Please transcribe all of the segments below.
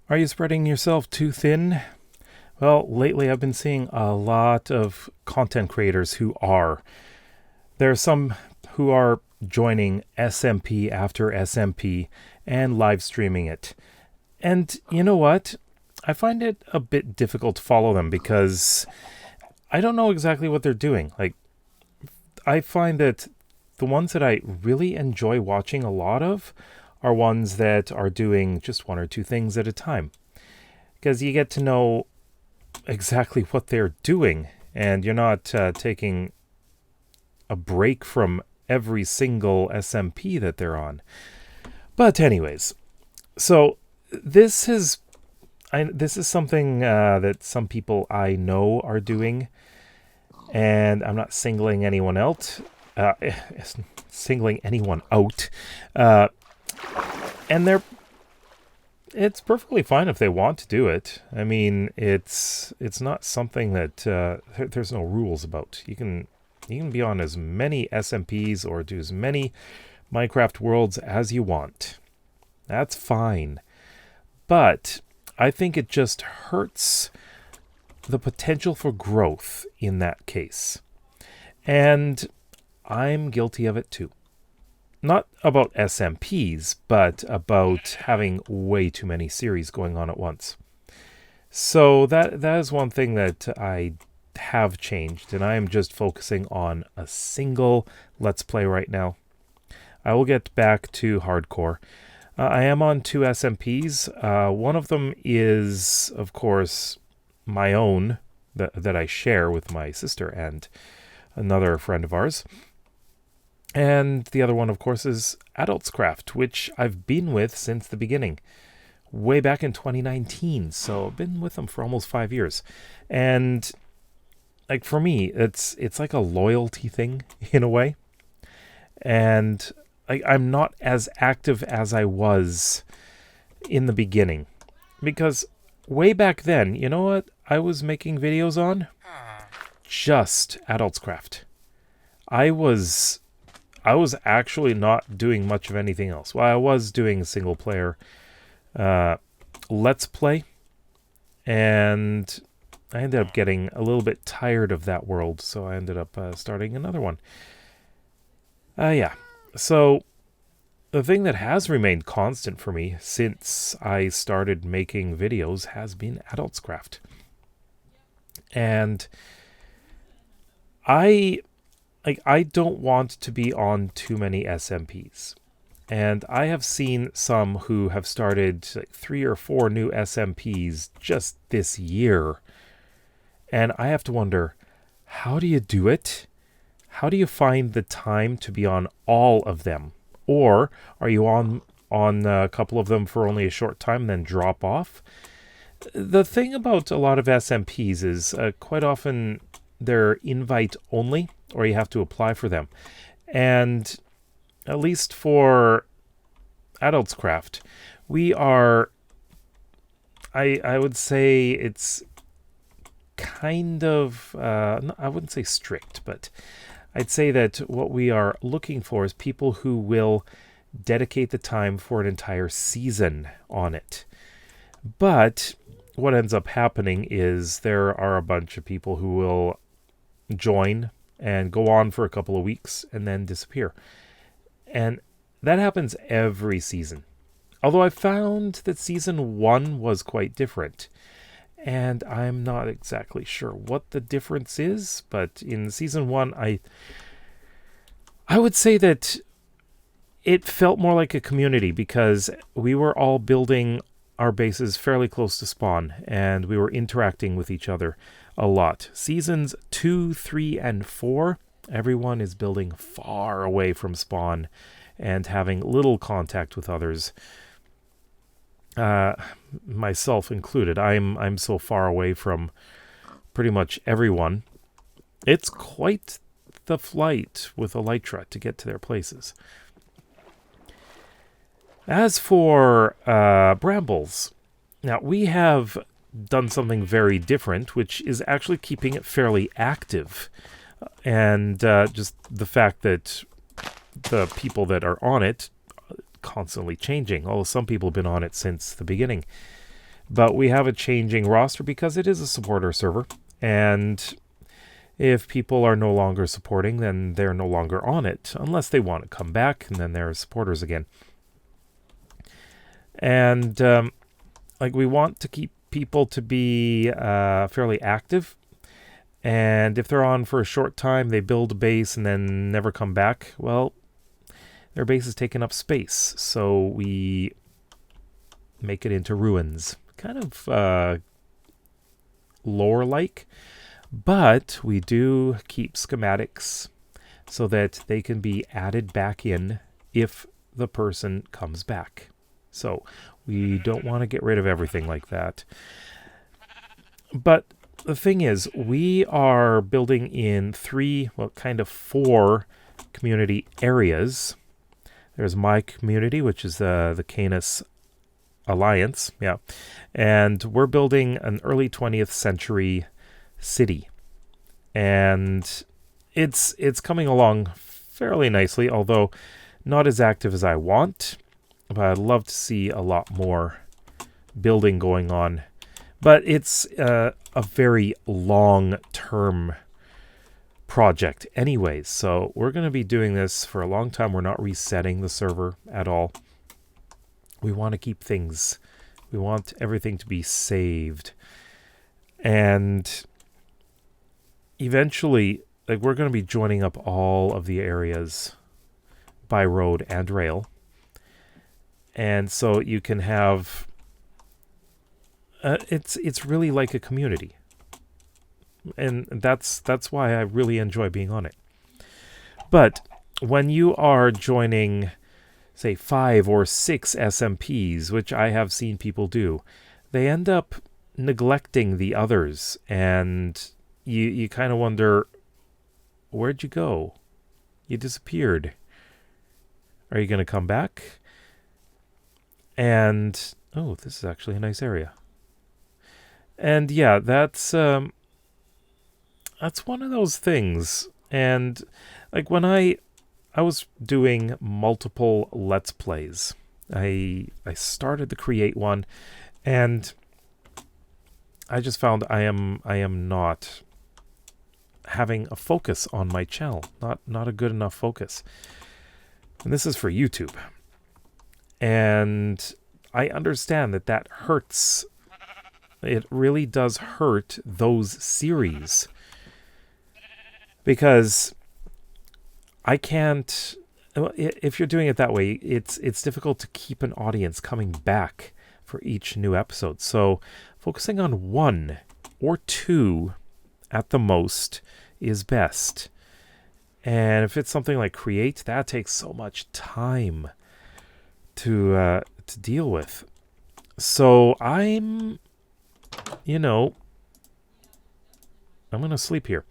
Are you spreading yourself too thin? Well, lately I've been seeing a lot of content creators who are. There are some who are joining SMP after SMP and live streaming it. And you know what? I find it a bit difficult to follow them because I don't know exactly what they're doing. I find that the ones that I really enjoy watching a lot of are ones that are doing just one or two things at a time. Because you get to know exactly what they're doing, and you're not taking a break from every single SMP that they're on. But anyways, so this is this is something that some people I know are doing, and I'm not singling anyone out. Singling anyone out, and it's perfectly fine if they want to do it. I mean, it's not something that there's no rules about. You can be on as many SMPs or do as many Minecraft worlds as you want. That's fine. But I think it just hurts the potential for growth in that case. And I'm guilty of it too. Not about SMPs, but about having way too many series going on at once. So that is one thing that I have changed, and I am just focusing on a single Let's Play right now. I will get back to hardcore. I am on two SMPs. One of them is, of course, my own, that I share with my sister and another friend of ours. And the other one, of course, is Adultscraft, which I've been with since the beginning, way back in 2019. So I've been with them for almost 5 years. And like for me, it's like a loyalty thing in a way. And I'm not as active as I was in the beginning. Because way back then, you know what I was making videos on? Just Adultscraft. I was actually not doing much of anything else. Well, I was doing single player Let's Play, and I ended up getting a little bit tired of that world, so I ended up starting another one. Yeah, so the thing that has remained constant for me since I started making videos has been Adultscraft. And I don't want to be on too many SMPs. And I have seen some who have started 3 or 4 new SMPs just this year. And I have to wonder, how do you do it? How do you find the time to be on all of them? Or are you on a couple of them for only a short time and then drop off? The thing about a lot of SMPs is quite often they're invite only, or you have to apply for them. And at least for Adultscraft, we are, I would say it's kind of, I wouldn't say strict, but I'd say that what we are looking for is people who will dedicate the time for an entire season on it. But what ends up happening is there are a bunch of people who will join and go on for a couple of weeks and then disappear. And that happens every season. Although I found that season 1 was quite different. And I'm not exactly sure what the difference is, but in season 1, I would say that it felt more like a community because we were all building our bases fairly close to spawn, and we were interacting with each other a lot. Seasons 2, 3, and 4, everyone is building far away from spawn and having little contact with others. Myself included. I'm so far away from pretty much everyone. It's quite the flight with Elytra to get to their places. As for Brambles, now we have done something very different, which is actually keeping it fairly active. And just the fact that the people that are on it constantly changing, although some people have been on it since the beginning. But we have a changing roster because it is a supporter server. And if people are no longer supporting, then they're no longer on it, unless they want to come back, and then they're supporters again. And we want to keep people to be fairly active. And if they're on for a short time, they build a base and then never come back, well, their base is taking up space. So we make it into ruins. Kind of lore-like. But we do keep schematics so that they can be added back in if the person comes back. So we don't want to get rid of everything like that. But the thing is, we are building in four community areas. There's my community, which is the Canis Alliance. Yeah. And we're building an early 20th century city. And it's coming along fairly nicely, although not as active as I want. But I'd love to see a lot more building going on. But it's a very long-term project anyways. So we're going to be doing this for a long time. We're not resetting the server at all. We want to keep things. We want everything to be saved. And eventually, we're going to be joining up all of the areas by road and rail. And so you can have... it's really like a community. And that's why I really enjoy being on it. But when you are joining, say, 5 or 6 SMPs, which I have seen people do, they end up neglecting the others. And you kind of wonder, where'd you go? You disappeared. Are you going to come back? And, oh, this is actually a nice area. And yeah, that's one of those things. And like when I was doing multiple Let's Plays, I started to create one, and I just found I am not having a focus on my channel, not a good enough focus. And this is for YouTube. And I understand that hurts. It really does hurt those series. Because I can't... If you're doing it that way, it's difficult to keep an audience coming back for each new episode. So focusing on 1 or 2 at the most is best. And if it's something like Create, that takes so much time to deal with. So I'm going to sleep here.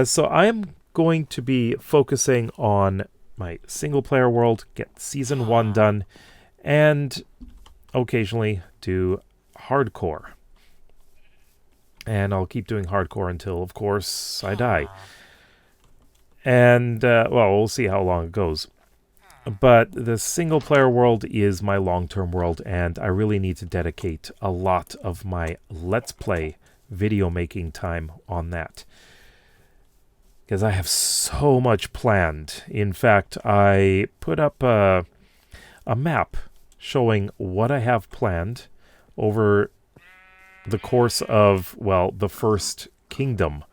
So I'm going to be focusing on my single player world, get season 1 done, and occasionally do hardcore. And I'll keep doing hardcore until, of course, I die. And, we'll see how long it goes. But the single player world is my long-term world, and I really need to dedicate a lot of my Let's Play video making time on that. Because I have so much planned. In fact, I put up a map showing what I have planned over the course of, the first kingdom.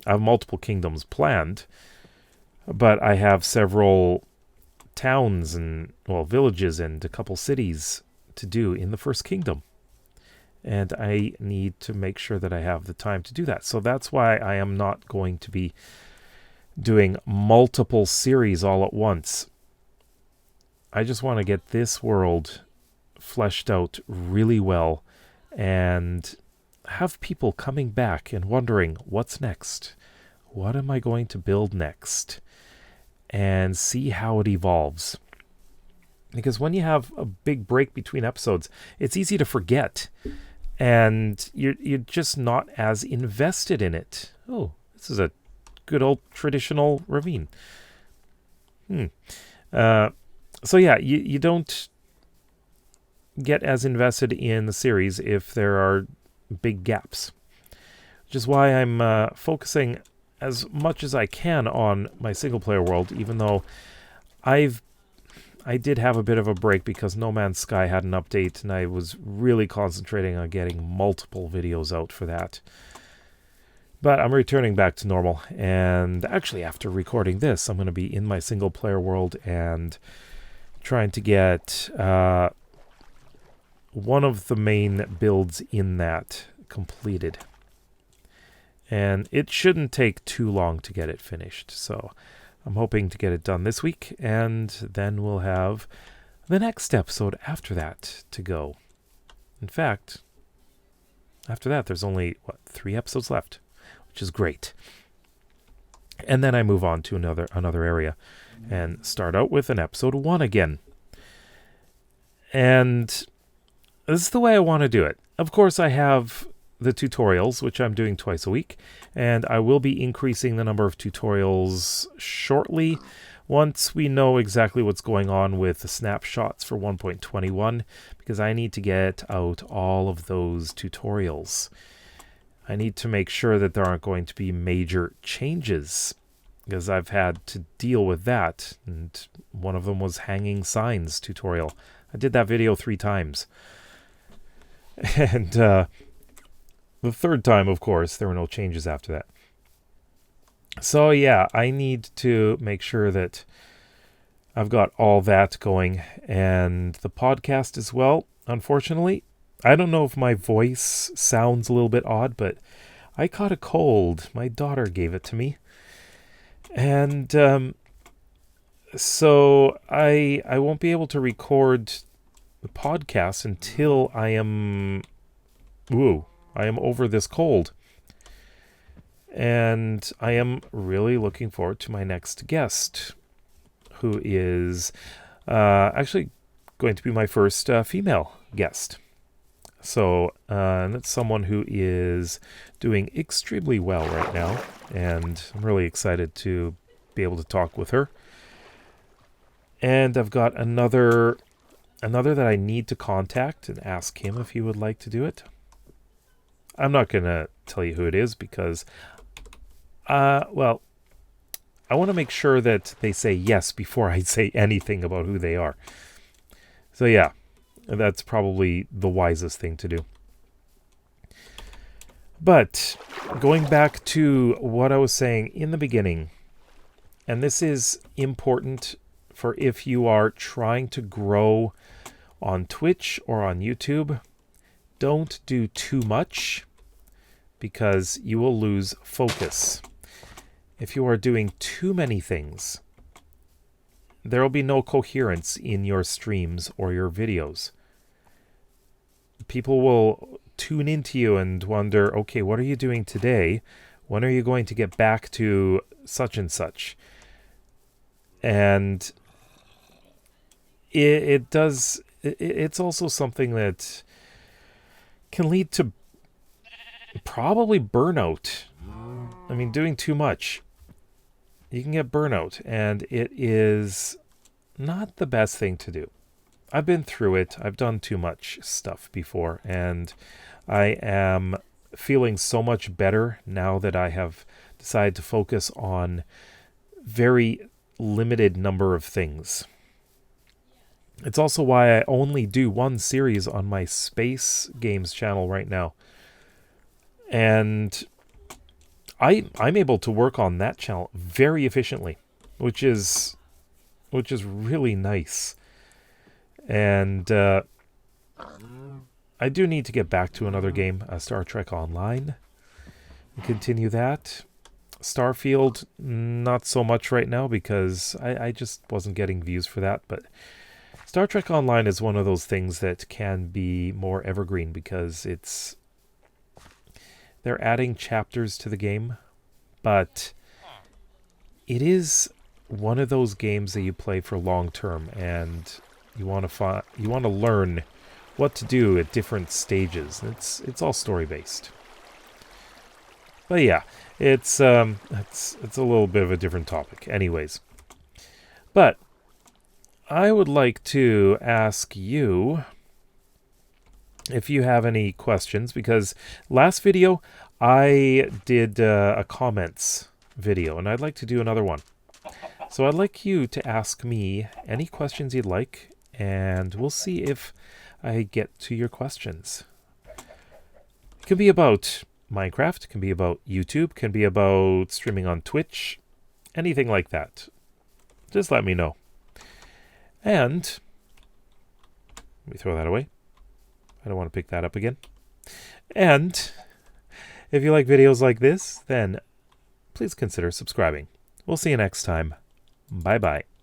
I have multiple kingdoms planned, but I have several towns and, villages and a couple cities to do in the first kingdom. And I need to make sure that I have the time to do that. So that's why I am not going to be doing multiple series all at once. I just want to get this world fleshed out really well and have people coming back and wondering, what's next? What am I going to build next? And see how it evolves. Because when you have a big break between episodes, it's easy to forget. And you're just not as invested in it. Oh, this is a good old traditional ravine. So yeah, you don't get as invested in the series if there are big gaps. Which is why I'm focusing as much as I can on my single-player world, even though I did have a bit of a break because No Man's Sky had an update, and I was really concentrating on getting multiple videos out for that. But I'm returning back to normal, and actually after recording this, I'm going to be in my single-player world and trying to get one of the main builds in that completed. And it shouldn't take too long to get it finished, so I'm hoping to get it done this week, and then we'll have the next episode after that to go. In fact, after that, there's only, 3 episodes left, which is great. And then I move on to another area and start out with an episode 1 again. And this is the way I want to do it. Of course, I have the tutorials, which I'm doing twice a week, and I will be increasing the number of tutorials shortly once we know exactly what's going on with the snapshots for 1.21, because I need to get out all of those tutorials. I need to make sure that there aren't going to be major changes, because I've had to deal with that, and one of them was hanging signs tutorial. I did that video 3 times. And the third time, of course, there were no changes after that. So yeah, I need to make sure that I've got all that going, and the podcast as well. Unfortunately, I don't know if my voice sounds a little bit odd, but I caught a cold. My daughter gave it to me. And so I won't be able to record the podcast until I am over this cold. And I am really looking forward to my next guest, who is actually going to be my first female guest. So, and it's someone who is doing extremely well right now, and I'm really excited to be able to talk with her. And I've got another that I need to contact and ask him if he would like to do it. I'm not going to tell you who it is because, I want to make sure that they say yes before I say anything about who they are. So yeah, that's probably the wisest thing to do. But going back to what I was saying in the beginning, and this is important for if you are trying to grow on Twitch or on YouTube, don't do too much because you will lose focus. If you are doing too many things, there will be no coherence in your streams or your videos. People will tune into you and wonder, okay, what are you doing today? When are you going to get back to such and such? And it's also something that can lead to probably burnout. I mean, doing too much, you can get burnout, and it is not the best thing to do. I've been through it. I've done too much stuff before, and I am feeling so much better now that I have decided to focus on very limited number of things. It's also why I only do one series on my Space Games channel right now. And I'm able to work on that channel very efficiently, which is really nice. And I do need to get back to another game, Star Trek Online, and continue that. Starfield, not so much right now because I just wasn't getting views for that, but Star Trek Online is one of those things that can be more evergreen because they're adding chapters to the game, but it is one of those games that you play for long term, and you want to learn what to do at different stages. It's all story based. But yeah, it's a little bit of a different topic. Anyways, but I would like to ask you if you have any questions, because last video I did a comments video, and I'd like to do another one. So I'd like you to ask me any questions you'd like, and we'll see if I get to your questions. It can be about Minecraft, it can be about YouTube, it can be about streaming on Twitch, anything like that. Just let me know. And let me throw that away. I don't want to pick that up again. And if you like videos like this, then please consider subscribing. We'll see you next time. Bye-bye.